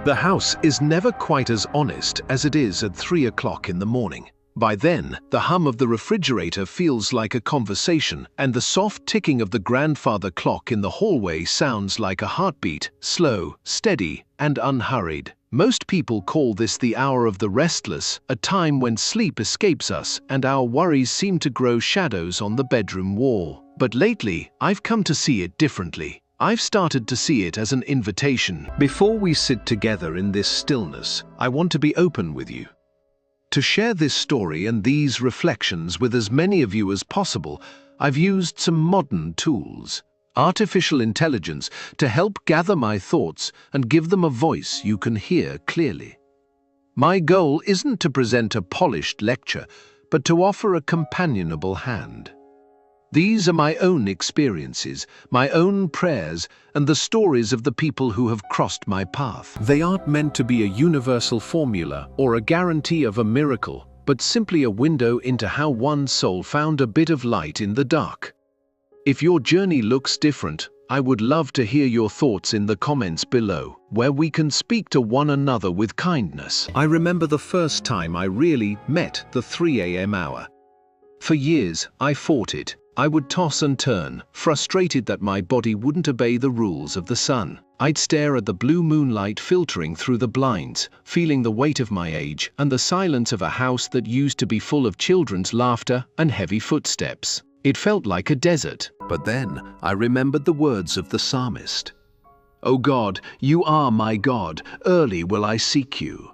The house is never quite as honest as it is at 3 o'clock in the morning. By then, the hum of the refrigerator feels like a conversation, and the soft ticking of the grandfather clock in the hallway sounds like a heartbeat, slow, steady, and unhurried. Most people call this the hour of the restless, a time when sleep escapes us and our worries seem to grow shadows on the bedroom wall. But lately, I've come to see it differently. I've started to see it as an invitation. Before we sit together in this stillness, I want to be open with you. To share this story and these reflections with as many of you as possible, I've used some modern tools, artificial intelligence, to help gather my thoughts and give them a voice you can hear clearly. My goal isn't to present a polished lecture, but to offer a companionable hand. These are my own experiences, my own prayers, and the stories of the people who have crossed my path. They aren't meant to be a universal formula or a guarantee of a miracle, but simply a window into how one soul found a bit of light in the dark. If your journey looks different, I would love to hear your thoughts in the comments below, where we can speak to one another with kindness. I remember the first time I really met the 3 a.m. hour. For years, I fought it. I would toss and turn, frustrated that my body wouldn't obey the rules of the sun. I'd stare at the blue moonlight filtering through the blinds, feeling the weight of my age and the silence of a house that used to be full of children's laughter and heavy footsteps. It felt like a desert. But then I remembered the words of the psalmist. "O God, you are my God, early will I seek you."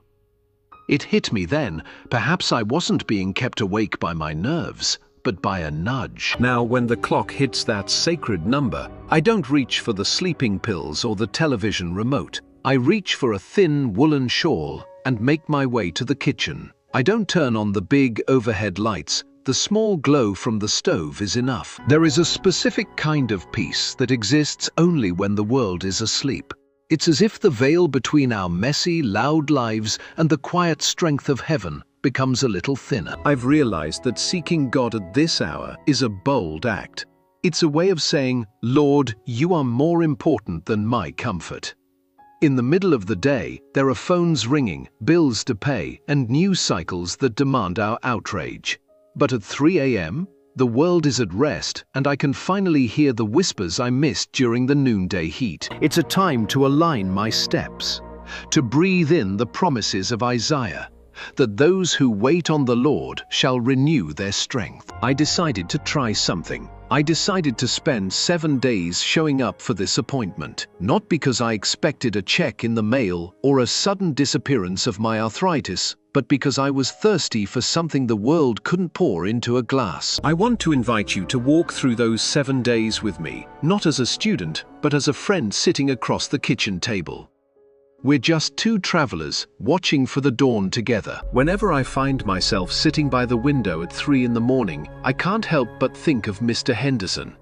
It hit me then, perhaps I wasn't being kept awake by my nerves, but by a nudge. Now, when the clock hits that sacred number, I don't reach for the sleeping pills or the television remote. I reach for a thin woolen shawl and make my way to the kitchen. I don't turn on the big overhead lights. The small glow from the stove is enough. There is a specific kind of peace that exists only when the world is asleep. It's as if the veil between our messy, loud lives and the quiet strength of heaven becomes a little thinner. I've realized that seeking God at this hour is a bold act. It's a way of saying, "Lord, you are more important than my comfort." In the middle of the day, there are phones ringing, bills to pay, and news cycles that demand our outrage. But at 3 a.m., the world is at rest, and I can finally hear the whispers I missed during the noonday heat. It's a time to align my steps, to breathe in the promises of Isaiah, that those who wait on the Lord shall renew their strength. I decided to try something. I decided to spend 7 days showing up for this appointment, not because I expected a check in the mail or a sudden disappearance of my arthritis, but because I was thirsty for something the world couldn't pour into a glass. I want to invite you to walk through those 7 days with me, not as a student, but as a friend sitting across the kitchen table. We're just two travelers watching for the dawn together. Whenever I find myself sitting by the window at 3 in the morning, I can't help but think of Mr. Henderson.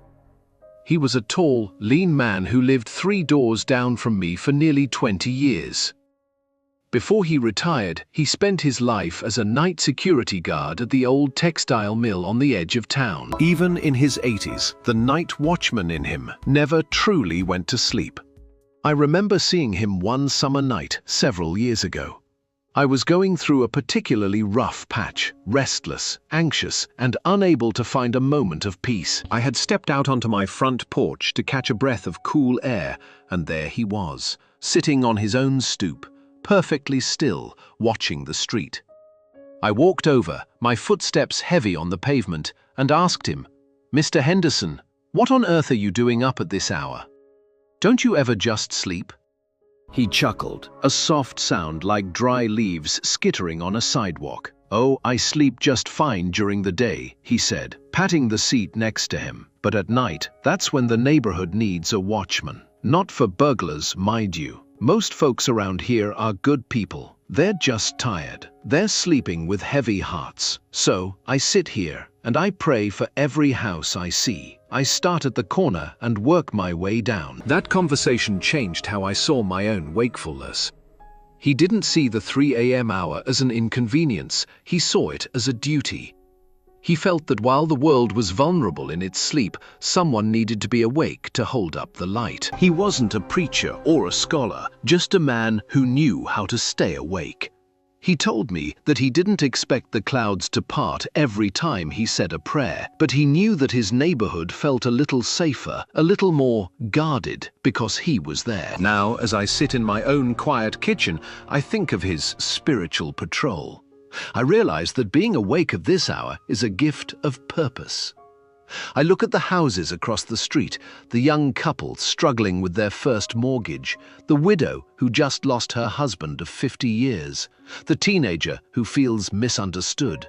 He was a tall, lean man who lived 3 doors down from me for nearly 20 years. Before he retired, he spent his life as a night security guard at the old textile mill on the edge of town. Even in his 80s, the night watchman in him never truly went to sleep. I remember seeing him one summer night several years ago. I was going through a particularly rough patch, restless, anxious, and unable to find a moment of peace. I had stepped out onto my front porch to catch a breath of cool air, and there he was, sitting on his own stoop, perfectly still, watching the street. I walked over, my footsteps heavy on the pavement, and asked him, "Mr. Henderson, what on earth are you doing up at this hour? Don't you ever just sleep?" He chuckled, a soft sound like dry leaves skittering on a sidewalk. "Oh, I sleep just fine during the day," he said, patting the seat next to him. "But at night, that's when the neighborhood needs a watchman. Not for burglars, mind you. Most folks around here are good people. They're just tired. They're sleeping with heavy hearts. So, I sit here, and I pray for every house I see. I start at the corner and work my way down." That conversation changed how I saw my own wakefulness. He didn't see the 3 a.m. hour as an inconvenience. He saw it as a duty. He felt that while the world was vulnerable in its sleep, someone needed to be awake to hold up the light. He wasn't a preacher or a scholar, just a man who knew how to stay awake. He told me that he didn't expect the clouds to part every time he said a prayer, but he knew that his neighborhood felt a little safer, a little more guarded, because he was there. Now, as I sit in my own quiet kitchen, I think of his spiritual patrol. I realize that being awake at this hour is a gift of purpose. I look at the houses across the street, the young couple struggling with their first mortgage, the widow who just lost her husband of 50 years, the teenager who feels misunderstood.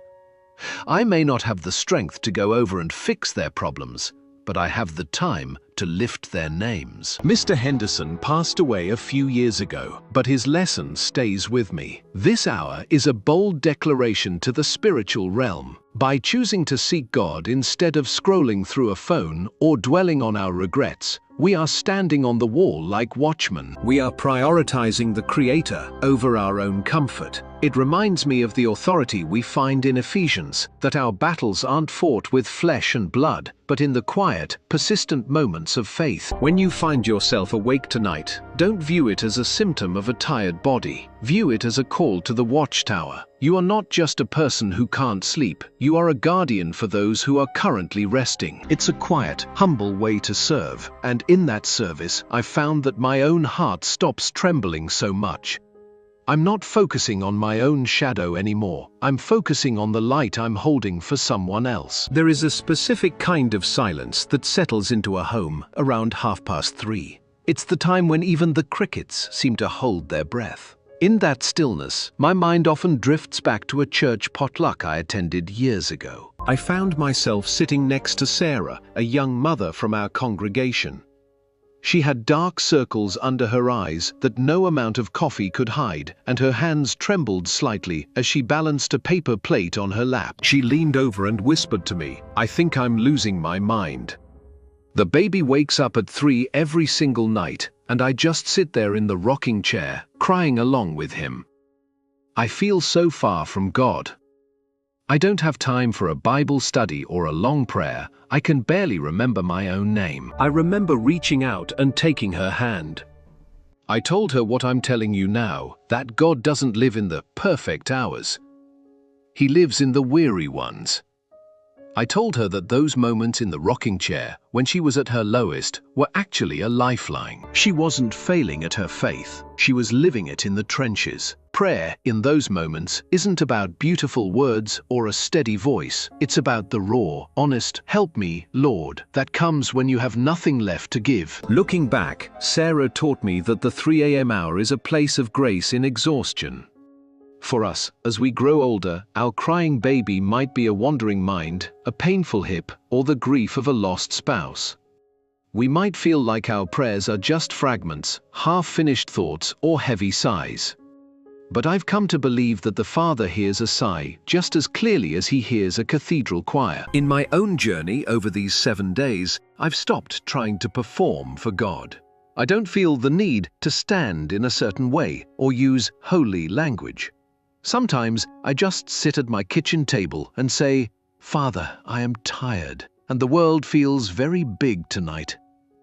I may not have the strength to go over and fix their problems, but I have the time to lift their names. Mr. Henderson passed away a few years ago, but his lesson stays with me. This hour is a bold declaration to the spiritual realm. By choosing to seek God instead of scrolling through a phone or dwelling on our regrets, we are standing on the wall like watchmen. We are prioritizing the Creator over our own comfort. It reminds me of the authority we find in Ephesians, that our battles aren't fought with flesh and blood, but in the quiet, persistent moments of faith. When you find yourself awake tonight, don't view it as a symptom of a tired body. View it as a call to the watchtower. You are not just a person who can't sleep, you are a guardian for those who are currently resting. It's a quiet, humble way to serve, and in that service, I've found that my own heart stops trembling so much. I'm not focusing on my own shadow anymore. I'm focusing on the light I'm holding for someone else. There is a specific kind of silence that settles into a home around 3:30. It's the time when even the crickets seem to hold their breath. In that stillness, my mind often drifts back to a church potluck I attended years ago. I found myself sitting next to Sarah, a young mother from our congregation. She had dark circles under her eyes that no amount of coffee could hide, and her hands trembled slightly as she balanced a paper plate on her lap. She leaned over and whispered to me, "I think I'm losing my mind." The baby wakes up at 3 every single night, and I just sit there in the rocking chair, crying along with him. I feel so far from God. I don't have time for a Bible study or a long prayer. I can barely remember my own name. I remember reaching out and taking her hand. I told her what I'm telling you now, that God doesn't live in the perfect hours. He lives in the weary ones. I told her that those moments in the rocking chair, when she was at her lowest, were actually a lifeline. She wasn't failing at her faith. She was living it in the trenches. Prayer, in those moments, isn't about beautiful words or a steady voice. It's about the raw, honest, "Help me, Lord," that comes when you have nothing left to give. Looking back, Sarah taught me that the 3 a.m. hour is a place of grace in exhaustion. For us, as we grow older, our crying baby might be a wandering mind, a painful hip, or the grief of a lost spouse. We might feel like our prayers are just fragments, half-finished thoughts, or heavy sighs. But I've come to believe that the Father hears a sigh just as clearly as he hears a cathedral choir. In my own journey over these 7 days, I've stopped trying to perform for God. I don't feel the need to stand in a certain way or use holy language. Sometimes I just sit at my kitchen table and say, "Father, I am tired, and the world feels very big tonight.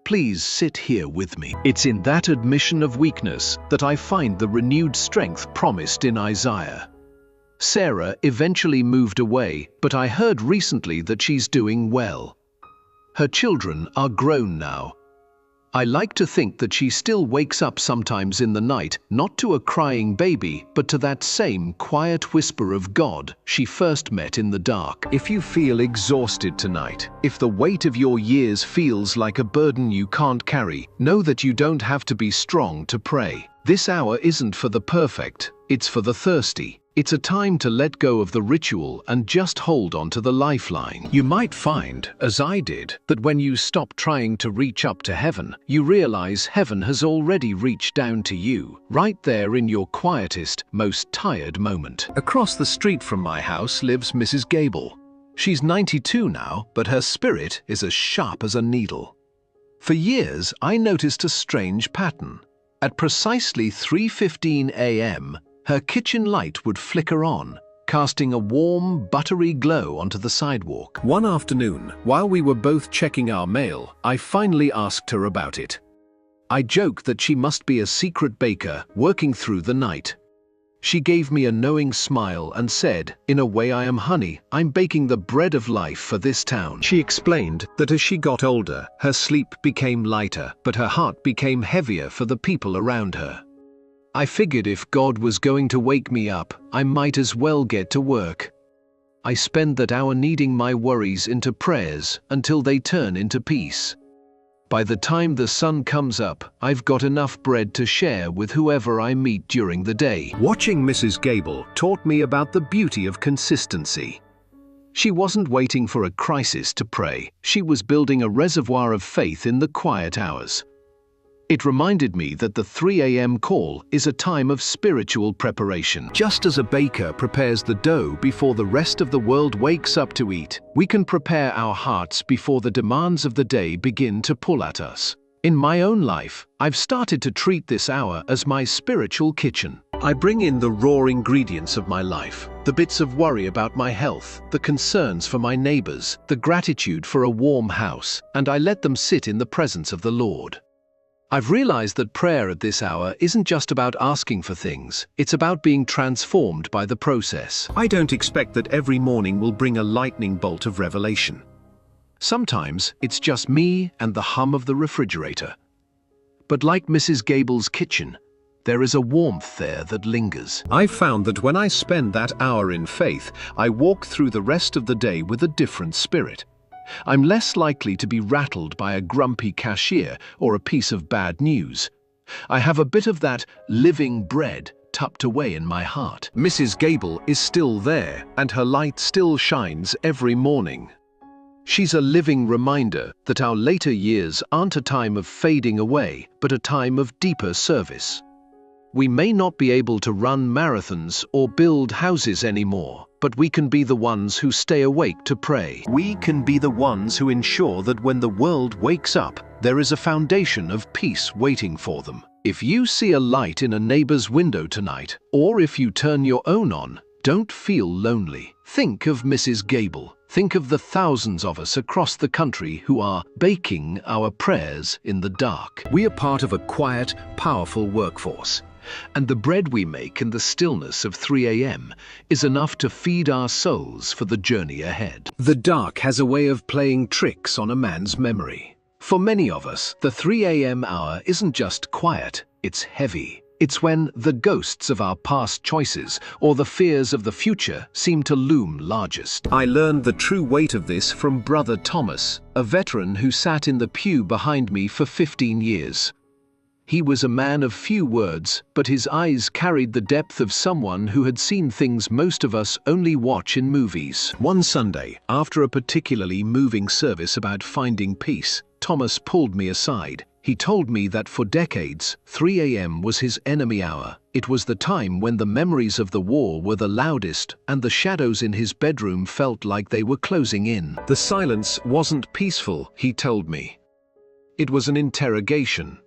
Please sit here with me." It's in that admission of weakness that I find the renewed strength promised in Isaiah. Sarah eventually moved away, but I heard recently that she's doing well. Her children are grown now. I like to think that she still wakes up sometimes in the night, not to a crying baby, but to that same quiet whisper of God she first met in the dark. If you feel exhausted tonight, if the weight of your years feels like a burden you can't carry, know that you don't have to be strong to pray. This hour isn't for the perfect, it's for the thirsty. It's a time to let go of the ritual and just hold on to the lifeline. You might find, as I did, that when you stop trying to reach up to heaven, you realize heaven has already reached down to you, right there in your quietest, most tired moment. Across the street from my house lives Mrs. Gable. She's 92 now, but her spirit is as sharp as a needle. For years, I noticed a strange pattern. At precisely 3:15 a.m., her kitchen light would flicker on, casting a warm, buttery glow onto the sidewalk. One afternoon, while we were both checking our mail, I finally asked her about it. I joked that she must be a secret baker working through the night. She gave me a knowing smile and said, "In a way I am honey, I'm baking the bread of life for this town." She explained that as she got older, her sleep became lighter, but her heart became heavier for the people around her. I figured if God was going to wake me up, I might as well get to work. I spend that hour kneading my worries into prayers until they turn into peace. By the time the sun comes up, I've got enough bread to share with whoever I meet during the day. Watching Mrs. Gable taught me about the beauty of consistency. She wasn't waiting for a crisis to pray. She was building a reservoir of faith in the quiet hours. It reminded me that the 3 a.m. call is a time of spiritual preparation. Just as a baker prepares the dough before the rest of the world wakes up to eat, we can prepare our hearts before the demands of the day begin to pull at us. In my own life, I've started to treat this hour as my spiritual kitchen. I bring in the raw ingredients of my life, the bits of worry about my health, the concerns for my neighbors, the gratitude for a warm house, and I let them sit in the presence of the Lord. I've realized that prayer at this hour isn't just about asking for things, it's about being transformed by the process. I don't expect that every morning will bring a lightning bolt of revelation. Sometimes it's just me and the hum of the refrigerator. But like Mrs. Gable's kitchen, there is a warmth there that lingers. I've found that when I spend that hour in faith, I walk through the rest of the day with a different spirit. I'm less likely to be rattled by a grumpy cashier or a piece of bad news. I have a bit of that living bread tucked away in my heart. Mrs. Gable is still there, and her light still shines every morning. She's a living reminder that our later years aren't a time of fading away, but a time of deeper service. We may not be able to run marathons or build houses anymore, but we can be the ones who stay awake to pray. We can be the ones who ensure that when the world wakes up, there is a foundation of peace waiting for them. If you see a light in a neighbor's window tonight, or if you turn your own on, don't feel lonely. Think of Mrs. Gable. Think of the thousands of us across the country who are baking our prayers in the dark. We are part of a quiet, powerful workforce. And the bread we make in the stillness of 3 a.m. is enough to feed our souls for the journey ahead. The dark has a way of playing tricks on a man's memory. For many of us, the 3 a.m. hour isn't just quiet, it's heavy. It's when the ghosts of our past choices or the fears of the future seem to loom largest. I learned the true weight of this from Brother Thomas, a veteran who sat in the pew behind me for 15 years. He was a man of few words, but his eyes carried the depth of someone who had seen things most of us only watch in movies. One Sunday, after a particularly moving service about finding peace, Thomas pulled me aside. He told me that for decades, 3 a.m. was his enemy hour. It was the time when the memories of the war were the loudest and the shadows in his bedroom felt like they were closing in. The silence wasn't peaceful, he told me. It was an interrogation.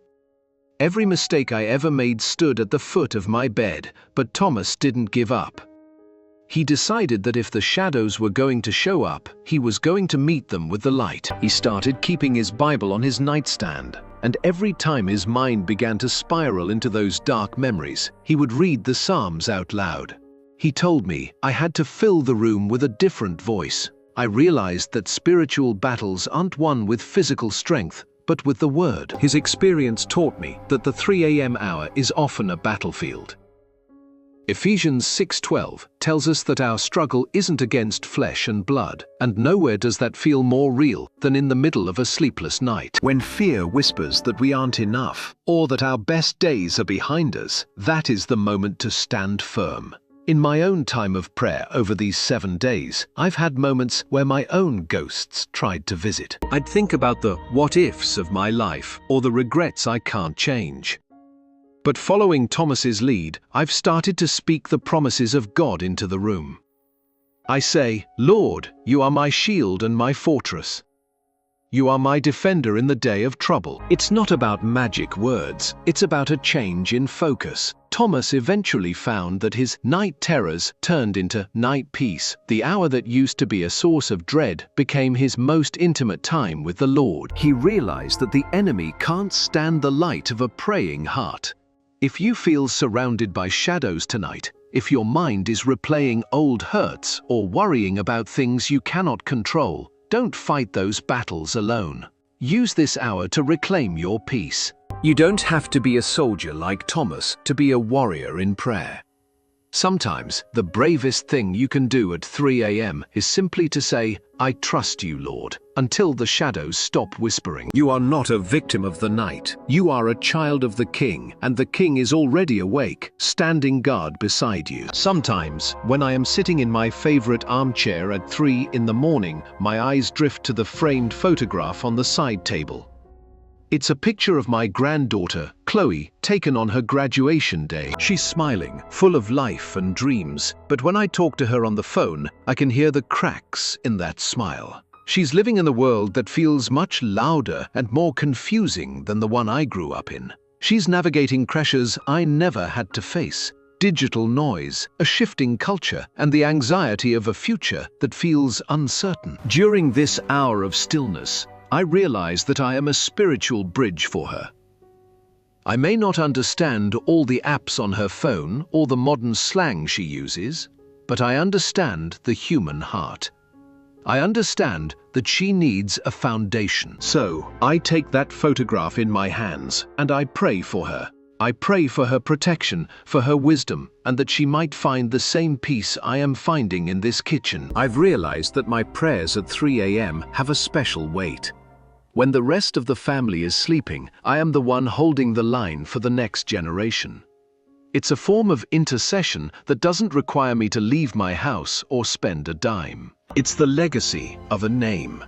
Every mistake I ever made stood at the foot of my bed, but Thomas didn't give up. He decided that if the shadows were going to show up, he was going to meet them with the light. He started keeping his Bible on his nightstand, and every time his mind began to spiral into those dark memories, he would read the Psalms out loud. He told me I had to fill the room with a different voice. I realized that spiritual battles aren't won with physical strength, but with the Word. His experience taught me that the 3 a.m. hour is often a battlefield. Ephesians 6:12 tells us that our struggle isn't against flesh and blood, and nowhere does that feel more real than in the middle of a sleepless night. When fear whispers that we aren't enough, or that our best days are behind us, that is the moment to stand firm. In my own time of prayer over these 7 days, I've had moments where my own ghosts tried to visit. I'd think about the what-ifs of my life or the regrets I can't change. But following Thomas's lead, I've started to speak the promises of God into the room. I say, Lord, you are my shield and my fortress. You are my defender in the day of trouble. It's not about magic words, it's about a change in focus. Thomas eventually found that his night terrors turned into night peace. The hour that used to be a source of dread became his most intimate time with the Lord. He realized that the enemy can't stand the light of a praying heart. If you feel surrounded by shadows tonight, if your mind is replaying old hurts or worrying about things you cannot control, don't fight those battles alone. Use this hour to reclaim your peace. You don't have to be a soldier like Thomas to be a warrior in prayer. Sometimes the bravest thing you can do at 3 a.m. is simply to say, "I trust you, Lord," until the shadows stop whispering. You are not a victim of the night. You are a child of the King, and the King is already awake, standing guard beside you. Sometimes, when I am sitting in my favorite armchair at 3 in the morning, my eyes drift to the framed photograph on the side table. It's a picture of my granddaughter, Chloe, taken on her graduation day. She's smiling, full of life and dreams, but when I talk to her on the phone, I can hear the cracks in that smile. She's living in a world that feels much louder and more confusing than the one I grew up in. She's navigating pressures I never had to face: digital noise, a shifting culture, and the anxiety of a future that feels uncertain. During this hour of stillness, I realize that I am a spiritual bridge for her. I may not understand all the apps on her phone or the modern slang she uses, but I understand the human heart. I understand that she needs a foundation. So, I take that photograph in my hands and I pray for her. I pray for her protection, for her wisdom, and that she might find the same peace I am finding in this kitchen. I've realized that my prayers at 3 a.m. have a special weight. When the rest of the family is sleeping, I am the one holding the line for the next generation. It's a form of intercession that doesn't require me to leave my house or spend a dime. It's the legacy of a name.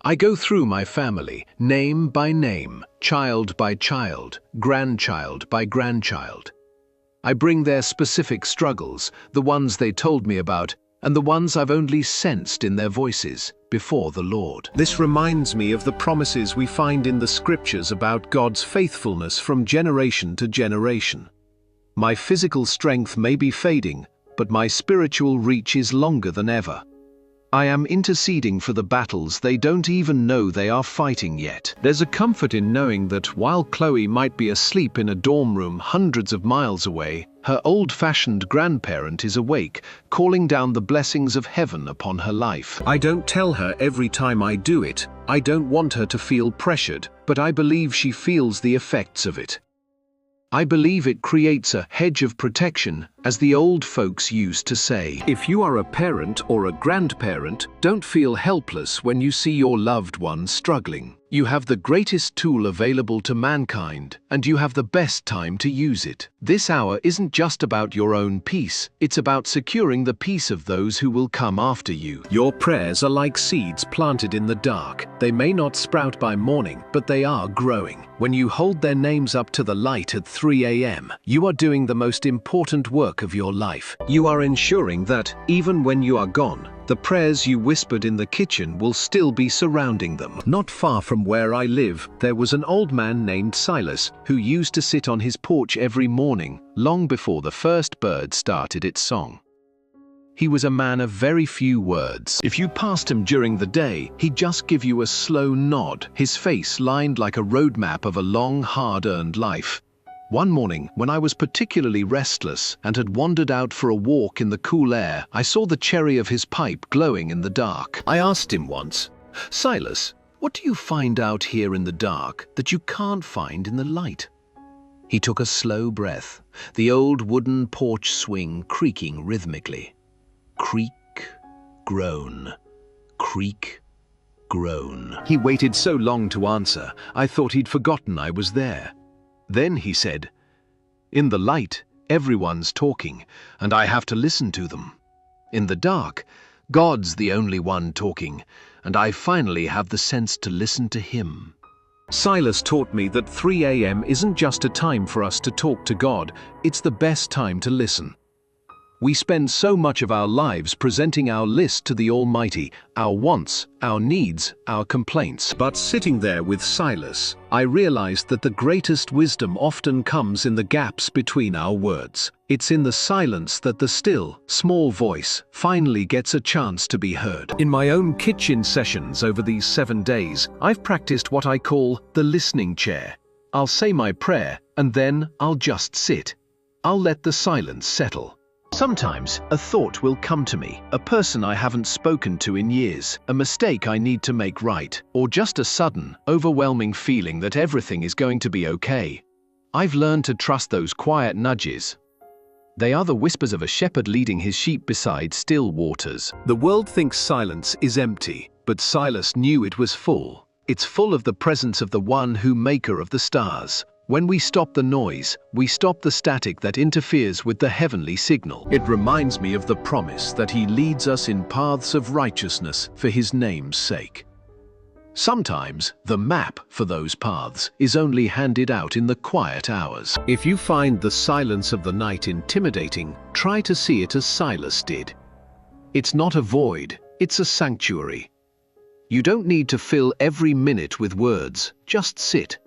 I go through my family, name by name, child by child, grandchild by grandchild. I bring their specific struggles, the ones they told me about, and the ones I've only sensed in their voices, before the Lord. This reminds me of the promises we find in the scriptures about God's faithfulness from generation to generation. My physical strength may be fading, but my spiritual reach is longer than ever. I am interceding for the battles they don't even know they are fighting yet. There's a comfort in knowing that while Chloe might be asleep in a dorm room hundreds of miles away, her old-fashioned grandparent is awake, calling down the blessings of heaven upon her life. I don't tell her every time I do it. I don't want her to feel pressured, but I believe she feels the effects of it. I believe it creates a hedge of protection, as the old folks used to say. If you are a parent or a grandparent, don't feel helpless when you see your loved one struggling. You have the greatest tool available to mankind, and you have the best time to use it. This hour isn't just about your own peace, it's about securing the peace of those who will come after you. Your prayers are like seeds planted in the dark. They may not sprout by morning, but they are growing. When you hold their names up to the light at 3 a.m., you are doing the most important work of your life. You are ensuring that, even when you are gone, the prayers you whispered in the kitchen will still be surrounding them. Not far from where I live, there was an old man named Silas who used to sit on his porch every morning, long before the first bird started its song. He was a man of very few words. If you passed him during the day, he'd just give you a slow nod, his face lined like a roadmap of a long, hard-earned life. One morning, when I was particularly restless and had wandered out for a walk in the cool air, I saw the cherry of his pipe glowing in the dark. I asked him once, "Silas, what do you find out here in the dark that you can't find in the light?" He took a slow breath, the old wooden porch swing creaking rhythmically. Creak, groan, creak, groan. He waited so long to answer, I thought he'd forgotten I was there. Then he said, "In the light, everyone's talking, and I have to listen to them. In the dark, God's the only one talking, and I finally have the sense to listen to Him." Silas taught me that 3 a.m. isn't just a time for us to talk to God, it's the best time to listen. We spend so much of our lives presenting our list to the Almighty, our wants, our needs, our complaints. But sitting there with Silas, I realized that the greatest wisdom often comes in the gaps between our words. It's in the silence that the still, small voice finally gets a chance to be heard. In my own kitchen sessions over these 7 days, I've practiced what I call the listening chair. I'll say my prayer, and then I'll just sit. I'll let the silence settle. Sometimes, a thought will come to me, a person I haven't spoken to in years, a mistake I need to make right, or just a sudden, overwhelming feeling that everything is going to be okay. I've learned to trust those quiet nudges. They are the whispers of a shepherd leading his sheep beside still waters. The world thinks silence is empty, but Silas knew it was full. It's full of the presence of the one who maker of the stars. When we stop the noise, we stop the static that interferes with the heavenly signal. It reminds me of the promise that he leads us in paths of righteousness for his name's sake. Sometimes, the map for those paths is only handed out in the quiet hours. If you find the silence of the night intimidating, try to see it as Silas did. It's not a void, it's a sanctuary. You don't need to fill every minute with words, just sit.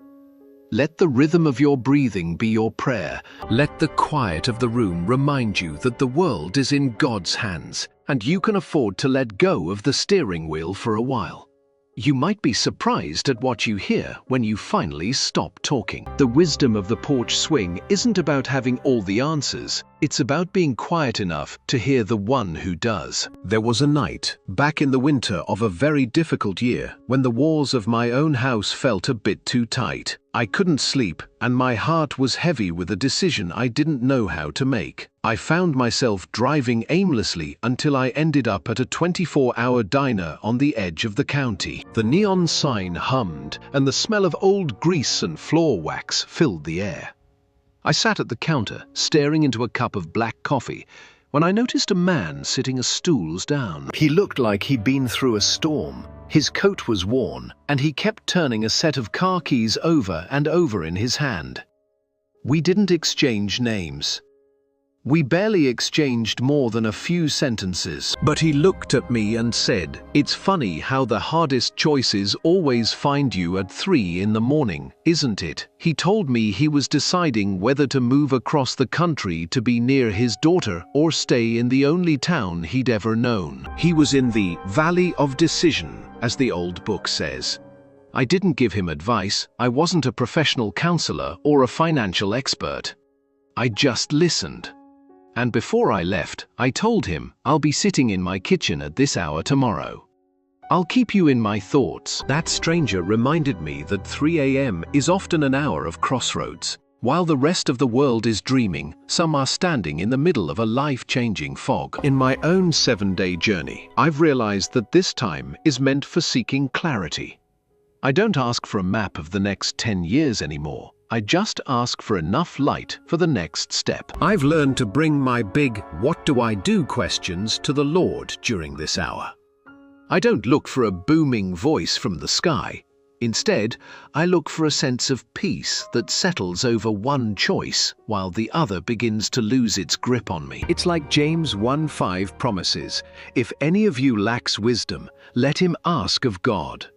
Let the rhythm of your breathing be your prayer. Let the quiet of the room remind you that the world is in God's hands, and you can afford to let go of the steering wheel for a while. You might be surprised at what you hear when you finally stop talking. The wisdom of the porch swing isn't about having all the answers. It's about being quiet enough to hear the one who does. There was a night, back in the winter of a very difficult year, when the walls of my own house felt a bit too tight. I couldn't sleep, and my heart was heavy with a decision I didn't know how to make. I found myself driving aimlessly until I ended up at a 24-hour diner on the edge of the county. The neon sign hummed, and the smell of old grease and floor wax filled the air. I sat at the counter, staring into a cup of black coffee, when I noticed a man sitting a stools down. He looked like he'd been through a storm. His coat was worn, and he kept turning a set of car keys over and over in his hand. We didn't exchange names. We barely exchanged more than a few sentences. But he looked at me and said, "It's funny how the hardest choices always find you at 3 in the morning, isn't it?" He told me he was deciding whether to move across the country to be near his daughter or stay in the only town he'd ever known. He was in the valley of decision, as the old book says. I didn't give him advice. I wasn't a professional counselor or a financial expert. I just listened. And before I left, I told him, "I'll be sitting in my kitchen at this hour tomorrow. I'll keep you in my thoughts." That stranger reminded me that 3 a.m. is often an hour of crossroads. While the rest of the world is dreaming, some are standing in the middle of a life-changing fog. In my own 7-day journey, I've realized that this time is meant for seeking clarity. I don't ask for a map of the next 10 years anymore. I just ask for enough light for the next step. I've learned to bring my big "what do I do" questions to the Lord during this hour. I don't look for a booming voice from the sky. Instead, I look for a sense of peace that settles over one choice while the other begins to lose its grip on me. It's like James 1:5 promises, "If any of you lacks wisdom, let him ask of God."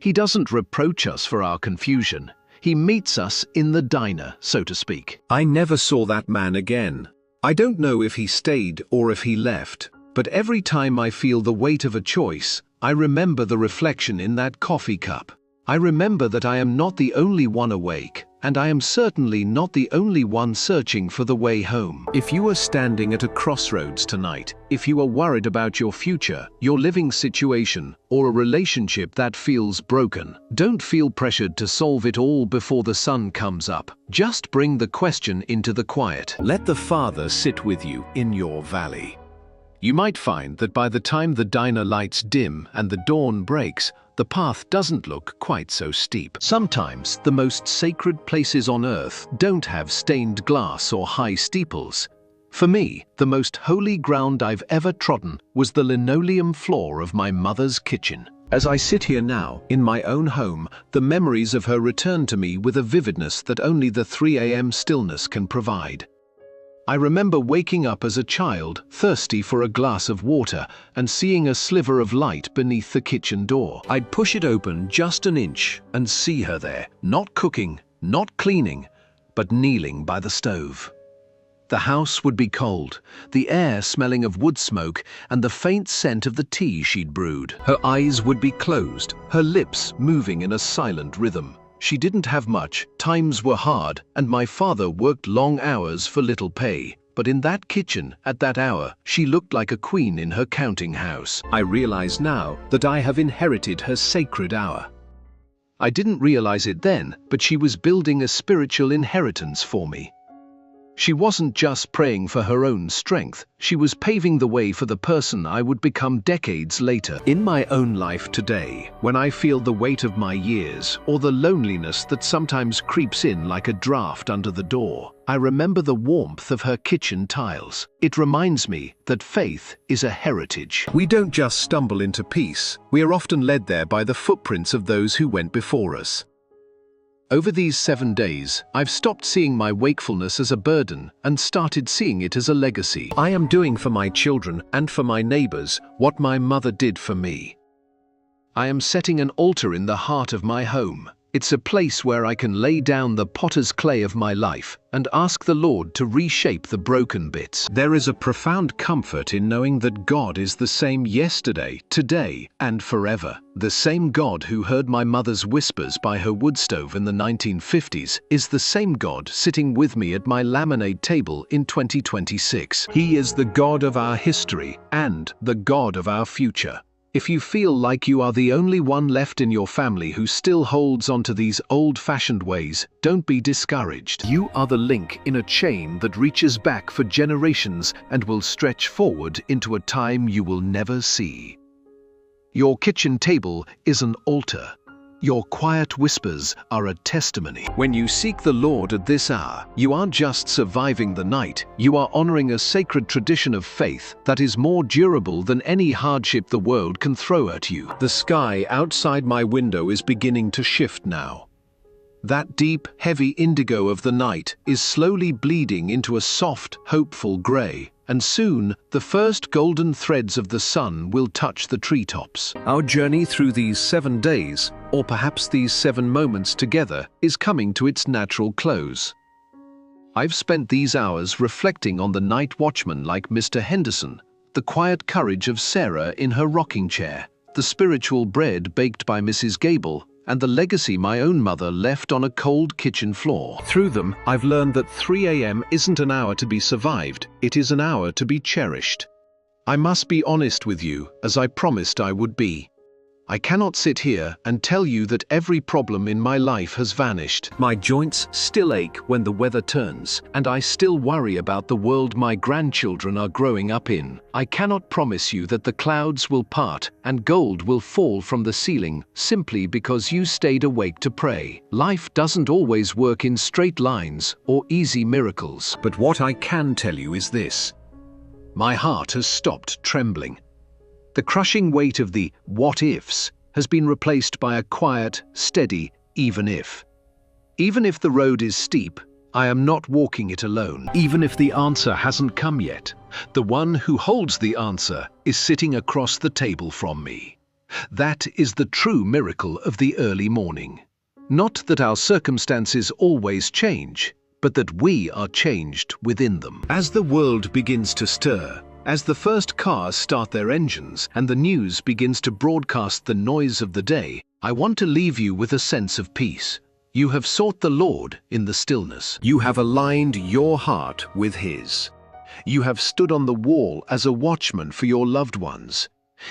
He doesn't reproach us for our confusion. He meets us in the diner, so to speak. I never saw that man again. I don't know if he stayed or if he left, but every time I feel the weight of a choice, I remember the reflection in that coffee cup. I remember that I am not the only one awake, and I am certainly not the only one searching for the way home. If you are standing at a crossroads tonight, if you are worried about your future, your living situation, or a relationship that feels broken, don't feel pressured to solve it all before the sun comes up. Just bring the question into the quiet. Let the Father sit with you in your valley. You might find that by the time the diner lights dim and the dawn breaks, the path doesn't look quite so steep. Sometimes the most sacred places on earth don't have stained glass or high steeples. For me, the most holy ground I've ever trodden was the linoleum floor of my mother's kitchen. As I sit here now, in my own home, the memories of her return to me with a vividness that only the 3 a.m. stillness can provide. I remember waking up as a child, thirsty for a glass of water, and seeing a sliver of light beneath the kitchen door. I'd push it open just an inch and see her there, not cooking, not cleaning, but kneeling by the stove. The house would be cold, the air smelling of wood smoke and the faint scent of the tea she'd brewed. Her eyes would be closed, her lips moving in a silent rhythm. She didn't have much, times were hard, and my father worked long hours for little pay. But in that kitchen, at that hour, she looked like a queen in her counting house. I realize now that I have inherited her sacred hour. I didn't realize it then, but she was building a spiritual inheritance for me. She wasn't just praying for her own strength, she was paving the way for the person I would become decades later. In my own life today, when I feel the weight of my years, or the loneliness that sometimes creeps in like a draft under the door, I remember the warmth of her kitchen tiles. It reminds me that faith is a heritage. We don't just stumble into peace, we are often led there by the footprints of those who went before us. Over these 7 days, I've stopped seeing my wakefulness as a burden and started seeing it as a legacy. I am doing for my children and for my neighbors what my mother did for me. I am setting an altar in the heart of my home. It's a place where I can lay down the potter's clay of my life and ask the Lord to reshape the broken bits. There is a profound comfort in knowing that God is the same yesterday, today, and forever. The same God who heard my mother's whispers by her wood stove in the 1950s is the same God sitting with me at my laminate table in 2026. He is the God of our history and the God of our future. If you feel like you are the only one left in your family who still holds onto these old-fashioned ways, don't be discouraged. You are the link in a chain that reaches back for generations and will stretch forward into a time you will never see. Your kitchen table is an altar. Your quiet whispers are a testimony. When you seek the Lord at this hour, you aren't just surviving the night, you are honoring a sacred tradition of faith that is more durable than any hardship the world can throw at you. The sky outside my window is beginning to shift now. That deep, heavy indigo of the night is slowly bleeding into a soft, hopeful grey, and soon the first golden threads of the sun will touch the treetops. Our journey through these 7 days, or perhaps these 7 moments together, is coming to its natural close. I've spent these hours reflecting on the night watchman like Mr. Henderson, the quiet courage of Sarah in her rocking chair, the spiritual bread baked by Mrs. Gable, and the legacy my own mother left on a cold kitchen floor. Through them, I've learned that 3 a.m. isn't an hour to be survived, it is an hour to be cherished. I must be honest with you, as I promised I would be. I cannot sit here and tell you that every problem in my life has vanished. My joints still ache when the weather turns, and I still worry about the world my grandchildren are growing up in. I cannot promise you that the clouds will part and gold will fall from the ceiling simply because you stayed awake to pray. Life doesn't always work in straight lines or easy miracles. But what I can tell you is this: my heart has stopped trembling. The crushing weight of the what-ifs has been replaced by a quiet, steady even if. Even if the road is steep, I am not walking it alone. Even if the answer hasn't come yet, the one who holds the answer is sitting across the table from me. That is the true miracle of the early morning. Not that our circumstances always change, but that we are changed within them. As the world begins to stir, as the first cars start their engines and the news begins to broadcast the noise of the day, I want to leave you with a sense of peace. You have sought the Lord in the stillness. You have aligned your heart with His. You have stood on the wall as a watchman for your loved ones.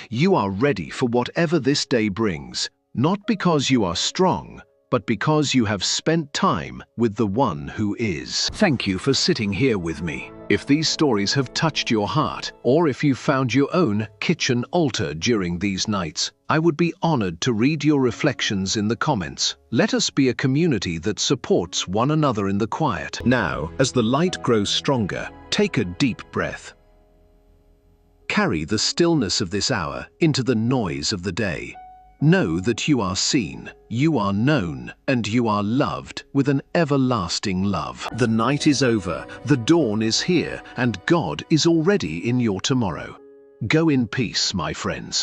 You are ready for whatever this day brings, not because you are strong, but because you have spent time with the one who is. Thank you for sitting here with me. If these stories have touched your heart, or if you found your own kitchen altar during these nights, I would be honored to read your reflections in the comments. Let us be a community that supports one another in the quiet. Now, as the light grows stronger, take a deep breath. Carry the stillness of this hour into the noise of the day. Know that you are seen, you are known, and you are loved with an everlasting love. The night is over, the dawn is here, and God is already in your tomorrow. Go in peace, my friends.